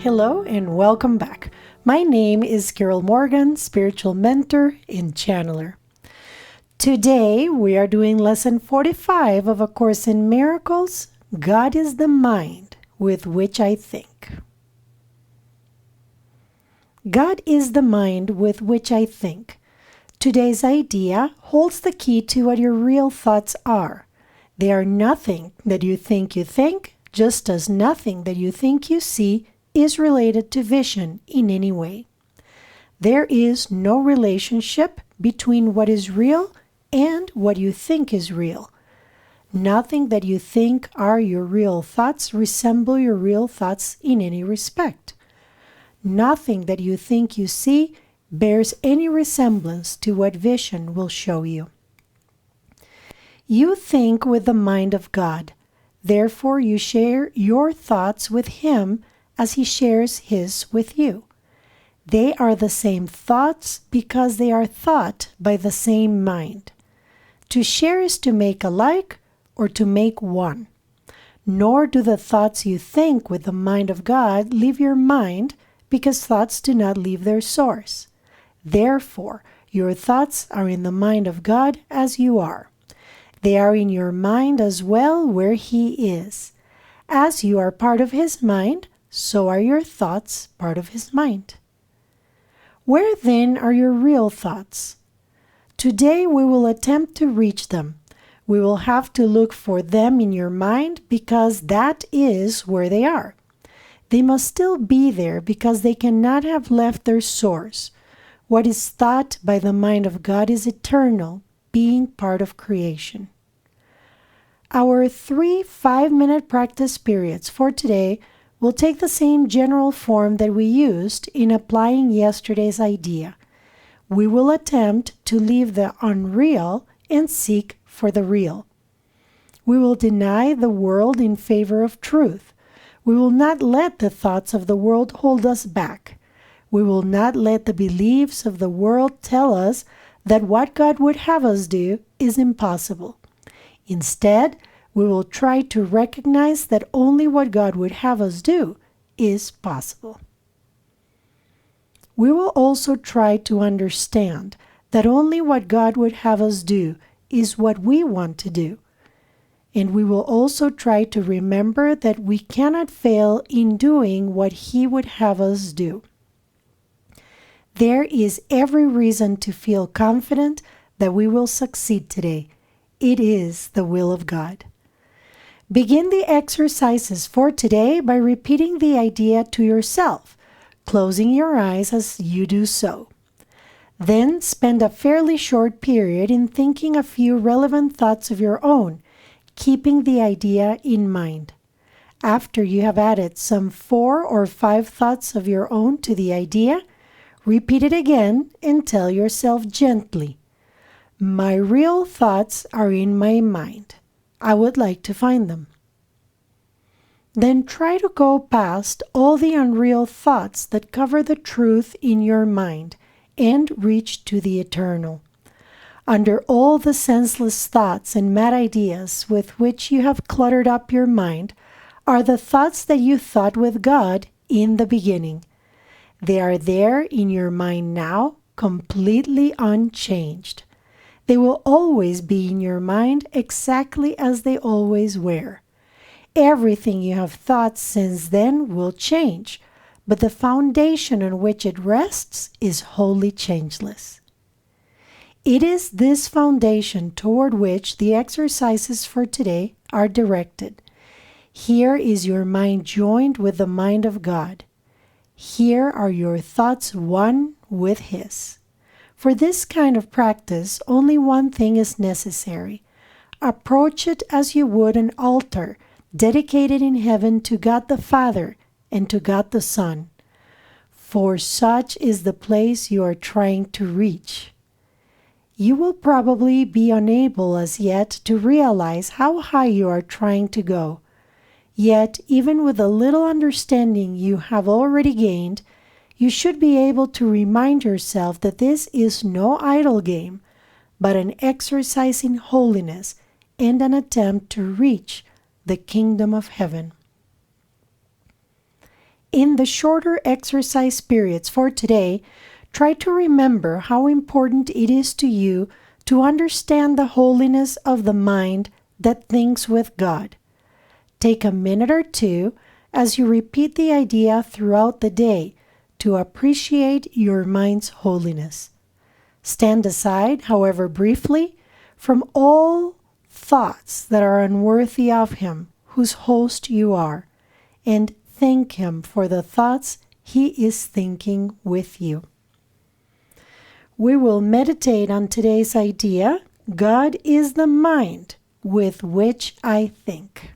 Hello and welcome back. My name is Carol Morgan, spiritual mentor and channeler. Today we are doing lesson 45 of A Course in Miracles. God is the mind with which I think. God is the mind with which I think. Today's idea holds the key to what your real thoughts are. They are nothing that you think, just as nothing that you think you see is related to vision in any way. There is no relationship between what is real and what you think is real. Nothing that you think are your real thoughts resemble your real thoughts in any respect. Nothing that you think you see bears any resemblance to what vision will show you. You think with the mind of God. Therefore, you share your thoughts with Him as He shares His with you. They are the same thoughts because they are thought by the same mind. To share is to make alike or to make one. Nor do the thoughts you think with the mind of God leave your mind, because thoughts do not leave their source. Therefore, your thoughts are in the mind of God as you are. They are in your mind as well where He is. As you are part of His mind, so are your thoughts part of His mind. Where then are your real thoughts? Today we will attempt to reach them. We will have to look for them in your mind because that is where they are. They must still be there because they cannot have left their source. What is thought by the mind of God is eternal, being part of creation. Our 3 5-minute practice periods for today will take the same general form that we used in applying yesterday's idea. We will attempt to leave the unreal and seek for the real. We will deny the world in favor of truth. We will not let the thoughts of the world hold us back. We will not let the beliefs of the world tell us that what God would have us do is impossible. Instead, we will try to recognize that only what God would have us do is possible. We will also try to understand that only what God would have us do is what we want to do. And we will also try to remember that we cannot fail in doing what He would have us do. There is every reason to feel confident that we will succeed today. It is the will of God. Begin the exercises for today by repeating the idea to yourself, closing your eyes as you do so. Then spend a fairly short period in thinking a few relevant thoughts of your own, keeping the idea in mind. After you have added some 4 or 5 thoughts of your own to the idea, repeat it again and tell yourself gently, "My real thoughts are in my mind. I would like to find them." Then try to go past all the unreal thoughts that cover the truth in your mind and reach to the eternal. Under all the senseless thoughts and mad ideas with which you have cluttered up your mind are the thoughts that you thought with God in the beginning. They are there in your mind now, completely unchanged. They will always be in your mind exactly as they always were. Everything you have thought since then will change, but the foundation on which it rests is wholly changeless. It is this foundation toward which the exercises for today are directed. Here is your mind joined with the mind of God. Here are your thoughts one with His. For this kind of practice, only one thing is necessary. Approach it as you would an altar dedicated in heaven to God the Father and to God the Son. For such is the place you are trying to reach. You will probably be unable as yet to realize how high you are trying to go. Yet, even with the little understanding you have already gained, you should be able to remind yourself that this is no idle game, but an exercise in holiness and an attempt to reach the kingdom of heaven. In the shorter exercise periods for today, try to remember how important it is to you to understand the holiness of the mind that thinks with God. Take a minute or two as you repeat the idea throughout the day to appreciate your mind's holiness. Stand aside, however briefly, from all thoughts that are unworthy of Him, whose host you are, and thank Him for the thoughts He is thinking with you. We will meditate on today's idea, God is the mind with which I think.